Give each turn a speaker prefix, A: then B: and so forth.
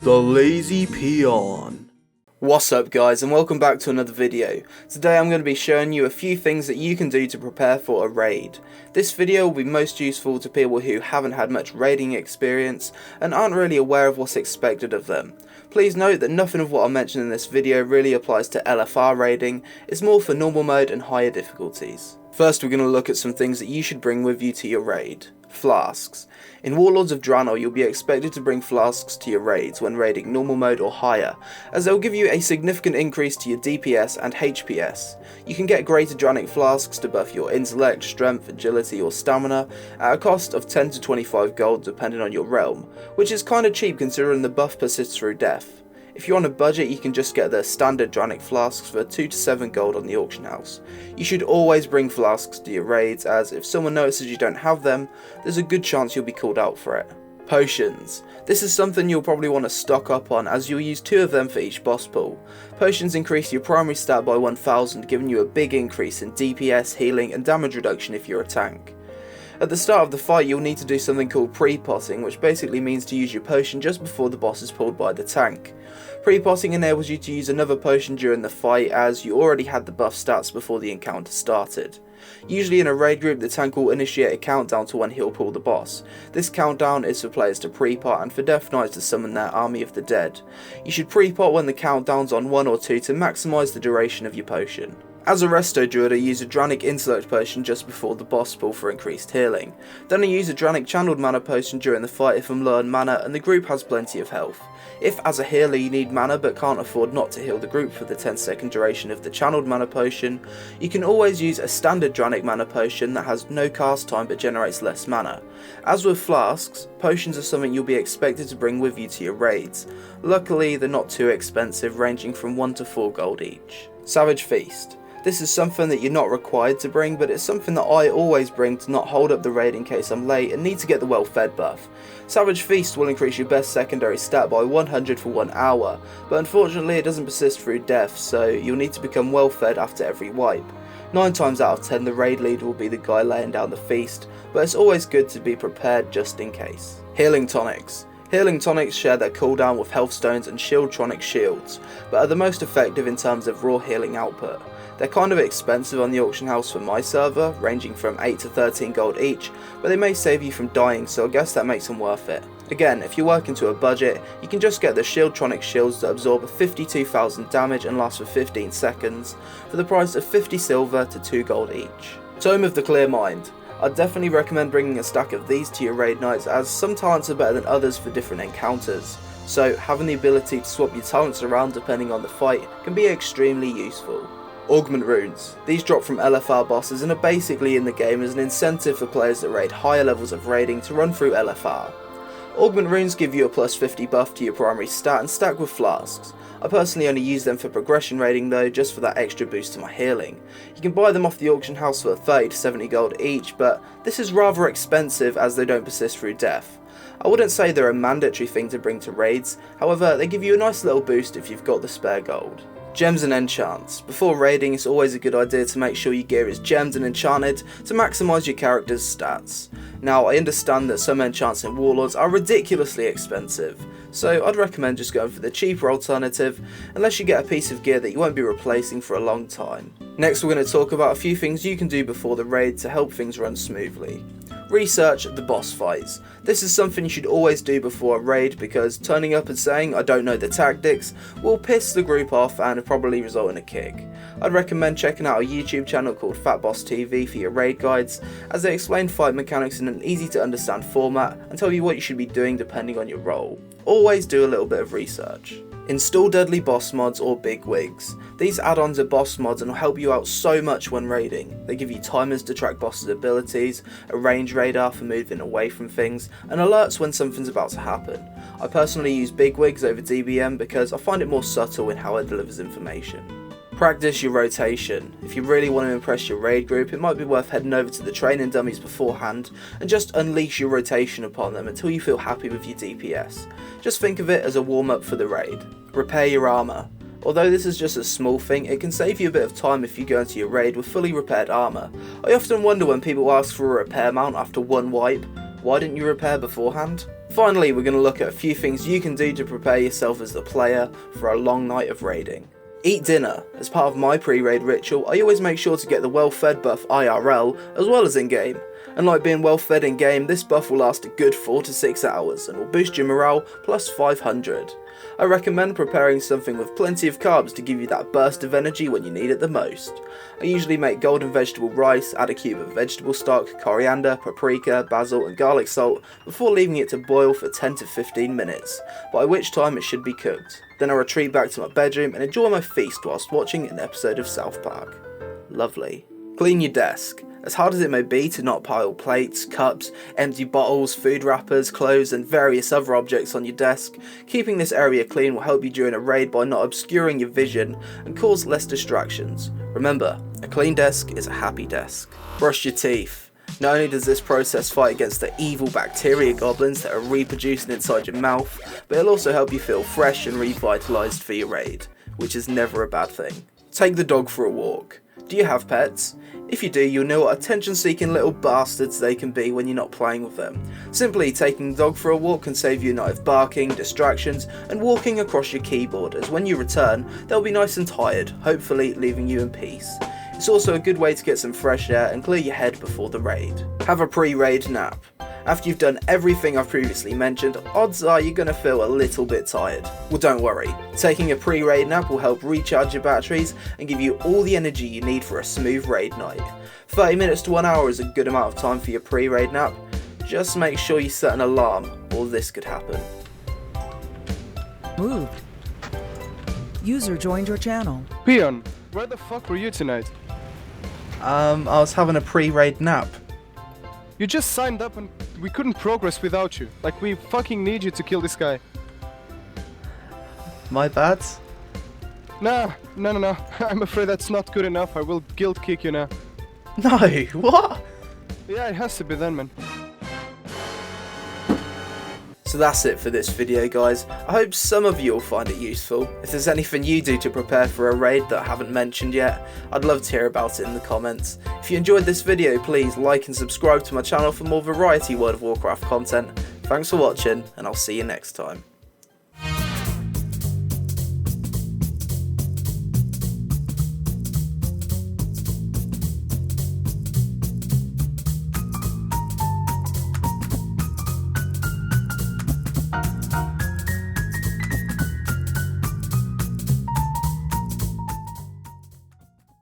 A: The Lazy Peon. What's up guys, and welcome back to another video. Today I'm going to be showing you a few things that you can do to prepare for a raid. This video will be most useful to people who haven't had much raiding experience and aren't really aware of what's expected of them. Please note that nothing of what I mention in this video really applies to LFR raiding, it's more for normal mode and higher difficulties. First we're going to look at some things that you should bring with you to your raid. Flasks. In Warlords of Draenor you'll be expected to bring flasks to your raids when raiding normal mode or higher, as they'll give you a significant increase to your DPS and HPS. You can get greater Dranic flasks to buff your intellect, strength, agility or stamina at a cost of 10 to 25 gold depending on your realm, which is kinda cheap considering the buff persists through death. If you're on a budget you can just get the standard Dranic flasks for 2 to 7 gold on the auction house. You should always bring flasks to your raids, as if someone notices you don't have them, there's a good chance you'll be called out for it. Potions. This is something you'll probably want to stock up on, as you'll use 2 of them for each boss pool. Potions increase your primary stat by 1000, giving you a big increase in DPS, healing and damage reduction if you're a tank. At the start of the fight you'll need to do something called pre-potting, which basically means to use your potion just before the boss is pulled by the tank. Pre-potting enables you to use another potion during the fight, as you already had the buff stats before the encounter started. Usually in a raid group the tank will initiate a countdown to when he'll pull the boss. This countdown is for players to pre-pot and for Death Knights to summon their army of the dead. You should pre-pot when the countdown's on 1 or 2 to maximise the duration of your potion. As a resto druid I use a Dranic intellect potion just before the boss pull for increased healing. Then I use a Dranic channeled mana potion during the fight if I'm low on mana and the group has plenty of health. If as a healer you need mana but can't afford not to heal the group for the 10-second duration of the channeled mana potion, you can always use a standard Dranic mana potion that has no cast time but generates less mana. As with flasks, potions are something you'll be expected to bring with you to your raids. Luckily they're not too expensive, ranging from 1 to 4 gold each. Savage Feast. This is something that you're not required to bring, but it's something that I always bring to not hold up the raid in case I'm late and need to get the well fed buff. Savage Feast will increase your best secondary stat by 100 for 1 hour, but unfortunately it doesn't persist through death, so you'll need to become well fed after every wipe. 9 times out of 10 the raid leader will be the guy laying down the feast, but it's always good to be prepared just in case. Healing Tonics. Healing tonics share their cooldown with health stones and shieldtronic shields, but are the most effective in terms of raw healing output. They're kind of expensive on the auction house for my server, ranging from 8 to 13 gold each, but they may save you from dying, so I guess that makes them worth it. Again, if you work into a budget, you can just get the shieldtronic shields that absorb 52,000 damage and last for 15 seconds, for the price of 50 silver to 2 gold each. Tome of the Clear Mind. I'd definitely recommend bringing a stack of these to your raid nights, as some talents are better than others for different encounters, so having the ability to swap your talents around depending on the fight can be extremely useful. Augment runes. These drop from LFR bosses and are basically in the game as an incentive for players that raid higher levels of raiding to run through LFR. Augment runes give you a plus 50 buff to your primary stat and stack with flasks. I personally only use them for progression raiding though, just for that extra boost to my healing. You can buy them off the auction house for 30 to 70 gold each, but this is rather expensive as they don't persist through death. I wouldn't say they're a mandatory thing to bring to raids, however they give you a nice little boost if you've got the spare gold. Gems and enchants. Before raiding it's always a good idea to make sure your gear is gemmed and enchanted to maximise your character's stats. Now I understand that some enchants in Warlords are ridiculously expensive, so I'd recommend just going for the cheaper alternative unless you get a piece of gear that you won't be replacing for a long time. Next we're going to talk about a few things you can do before the raid to help things run smoothly. Research the boss fights. This is something you should always do before a raid, because turning up and saying I don't know the tactics will piss the group off and probably result in a kick. I'd recommend checking out a YouTube channel called Fatboss TV for your raid guides, as they explain fight mechanics in an easy to understand format and tell you what you should be doing depending on your role. Always do a little bit of research. Install deadly boss mods or big wigs. These add-ons are boss mods and will help you out so much when raiding. They give you timers to track bosses' abilities, a range radar for moving away from things, and alerts when something's about to happen. I personally use big wigs over DBM because I find it more subtle in how it delivers information. Practice your rotation. If you really want to impress your raid group, it might be worth heading over to the training dummies beforehand and just unleash your rotation upon them until you feel happy with your DPS. Just think of it as a warm-up for the raid. Repair your armour. Although this is just a small thing, it can save you a bit of time if you go into your raid with fully repaired armour. I often wonder when people ask for a repair mount after one wipe, why didn't you repair beforehand? Finally, we're going to look at a few things you can do to prepare yourself as the player for a long night of raiding. Eat dinner. As part of my pre-raid ritual, I always make sure to get the well-fed buff IRL as well as in-game. Unlike being well fed in game, this buff will last a good 4 to 6 hours and will boost your morale plus 500. I recommend preparing something with plenty of carbs to give you that burst of energy when you need it the most. I usually make golden vegetable rice, add a cube of vegetable stock, coriander, paprika, basil and garlic salt before leaving it to boil for 10 to 15 minutes, by which time it should be cooked. Then I retreat back to my bedroom and enjoy my feast whilst watching an episode of South Park. Lovely. Clean your desk. As hard as it may be to not pile plates, cups, empty bottles, food wrappers, clothes and various other objects on your desk, keeping this area clean will help you during a raid by not obscuring your vision and cause less distractions. Remember, a clean desk is a happy desk. Brush your teeth. Not only does this process fight against the evil bacteria goblins that are reproducing inside your mouth, but it'll also help you feel fresh and revitalised for your raid, which is never a bad thing. Take the dog for a walk. Do you have pets? If you do, you'll know what attention-seeking little bastards they can be when you're not playing with them. Simply taking the dog for a walk can save you a night of barking, distractions, and walking across your keyboard, as when you return, they'll be nice and tired, hopefully leaving you in peace. It's also a good way to get some fresh air and clear your head before the raid. Have a pre-raid nap. After you've done everything I've previously mentioned, odds are you're going to feel a little bit tired. Well, don't worry, taking a pre-raid nap will help recharge your batteries and give you all the energy you need for a smooth raid night. 30 minutes to 1 hour is a good amount of time for your pre-raid nap. Just make sure you set an alarm, or this could happen.
B: Moved. User joined your channel.
C: Peon, where the fuck were you tonight?
A: I was having a pre-raid nap.
C: You just signed up and we couldn't progress without you. Like, we fucking need you to kill this guy.
A: My bad?
C: No. I'm afraid that's not good enough. I will guilt kick you now.
A: No, what?
C: Yeah, it has to be then, man.
A: So that's it for this video, guys. I hope some of you will find it useful. If there's anything you do to prepare for a raid that I haven't mentioned yet, I'd love to hear about it in the comments. If you enjoyed this video, please like and subscribe to my channel for more variety World of Warcraft content. Thanks for watching, and I'll see you next time.